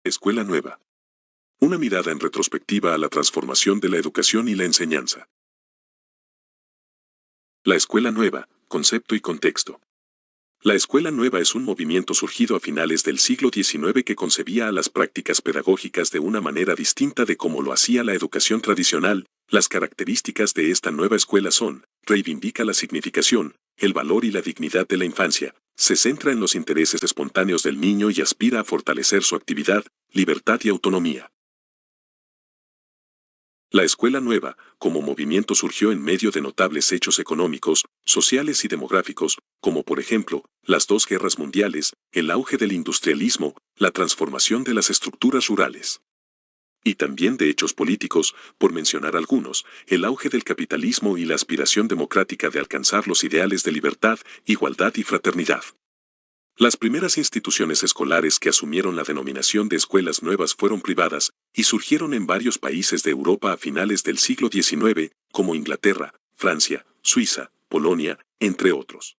Escuela nueva. Una mirada en retrospectiva a la transformación de la educación y la enseñanza. La escuela nueva, concepto y contexto. La escuela nueva es un movimiento surgido a finales del siglo XIX que concebía a las prácticas pedagógicas de una manera distinta de cómo lo hacía la educación tradicional. Las características de esta nueva escuela son: reivindica la significación, el valor y la dignidad de la infancia, se centra en los intereses espontáneos del niño y aspira a fortalecer su actividad, libertad y autonomía. La escuela nueva, como movimiento, surgió en medio de notables hechos económicos, sociales y demográficos, como por ejemplo, las dos guerras mundiales, el auge del industrialismo, la transformación de las estructuras rurales. Y también de hechos políticos, por mencionar algunos, el auge del capitalismo y la aspiración democrática de alcanzar los ideales de libertad, igualdad y fraternidad. Las primeras instituciones escolares que asumieron la denominación de escuelas nuevas fueron privadas, y surgieron en varios países de Europa a finales del siglo XIX, como Inglaterra, Francia, Suiza, Polonia, entre otros.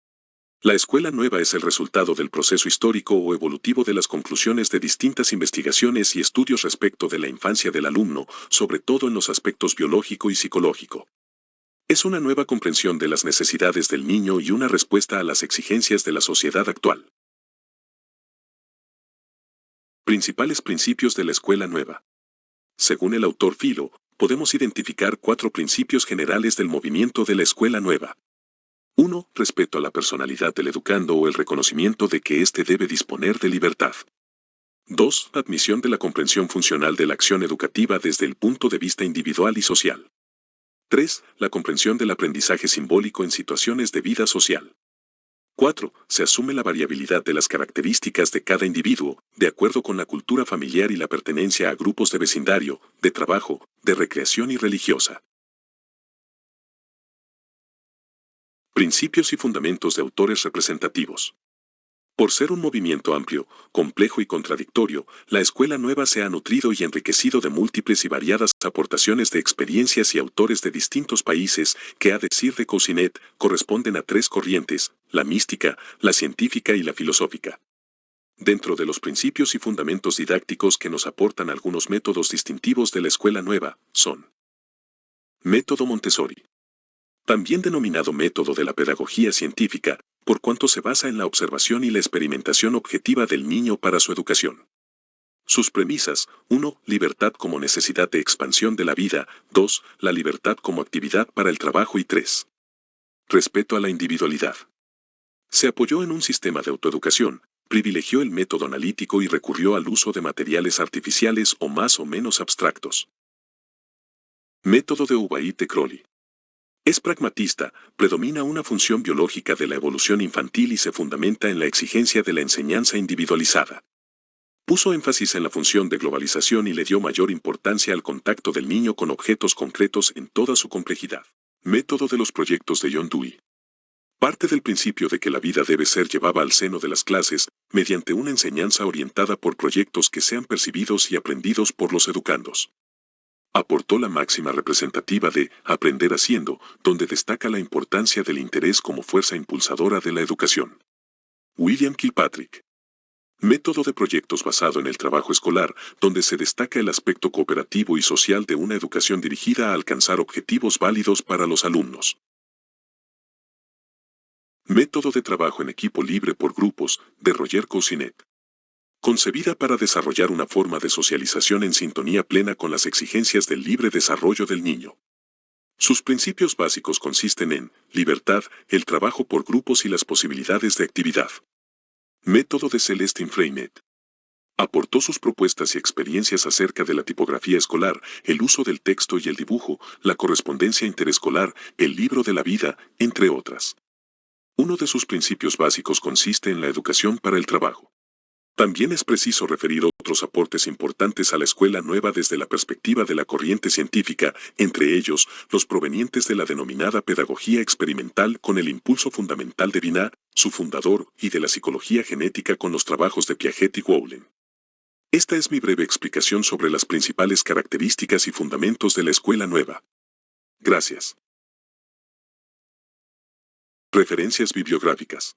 La escuela nueva es el resultado del proceso histórico o evolutivo de las conclusiones de distintas investigaciones y estudios respecto de la infancia del alumno, sobre todo en los aspectos biológico y psicológico. Es una nueva comprensión de las necesidades del niño y una respuesta a las exigencias de la sociedad actual. Principales principios de la escuela nueva. Según el autor Philo, podemos identificar 4 principios generales del movimiento de la escuela nueva. 1. Respeto a la personalidad del educando o el reconocimiento de que éste debe disponer de libertad. 2. Admisión de la comprensión funcional de la acción educativa desde el punto de vista individual y social. 3. La comprensión del aprendizaje simbólico en situaciones de vida social. 4. Se asume la variabilidad de las características de cada individuo, de acuerdo con la cultura familiar y la pertenencia a grupos de vecindario, de trabajo, de recreación y religiosa. Principios y fundamentos de autores representativos. Por ser un movimiento amplio, complejo y contradictorio, la escuela nueva se ha nutrido y enriquecido de múltiples y variadas aportaciones de experiencias y autores de distintos países que, a decir de Cousinet, corresponden a 3 corrientes: la mística, la científica y la filosófica. Dentro de los principios y fundamentos didácticos que nos aportan algunos métodos distintivos de la escuela nueva, son: método Montessori. También denominado método de la pedagogía científica, por cuanto se basa en la observación y la experimentación objetiva del niño para su educación. Sus premisas: 1. Libertad como necesidad de expansión de la vida. 2. La libertad como actividad para el trabajo. Y 3. Respeto a la individualidad. Se apoyó en un sistema de autoeducación, privilegió el método analítico y recurrió al uso de materiales artificiales o más o menos abstractos. Método de Ubaid de Crowley. Es pragmatista, predomina una función biológica de la evolución infantil y se fundamenta en la exigencia de la enseñanza individualizada. Puso énfasis en la función de globalización y le dio mayor importancia al contacto del niño con objetos concretos en toda su complejidad. Método de los proyectos de John Dewey. Parte del principio de que la vida debe ser llevada al seno de las clases, mediante una enseñanza orientada por proyectos que sean percibidos y aprendidos por los educandos. Aportó la máxima representativa de aprender haciendo, donde destaca la importancia del interés como fuerza impulsadora de la educación. William Kilpatrick. Método de proyectos basado en el trabajo escolar, donde se destaca el aspecto cooperativo y social de una educación dirigida a alcanzar objetivos válidos para los alumnos. Método de trabajo en equipo libre por grupos, de Roger Cousinet. Concebida para desarrollar una forma de socialización en sintonía plena con las exigencias del libre desarrollo del niño. Sus principios básicos consisten en libertad, el trabajo por grupos y las posibilidades de actividad. Método de Celestine Freinet. Aportó sus propuestas y experiencias acerca de la tipografía escolar, el uso del texto y el dibujo, la correspondencia interescolar, el libro de la vida, entre otras. Uno de sus principios básicos consiste en la educación para el trabajo. También es preciso referir otros aportes importantes a la escuela nueva desde la perspectiva de la corriente científica, entre ellos, los provenientes de la denominada pedagogía experimental con el impulso fundamental de Binet, su fundador, y de la psicología genética con los trabajos de Piaget y Gowling. Esta es mi breve explicación sobre las principales características y fundamentos de la escuela nueva. Gracias. Referencias bibliográficas.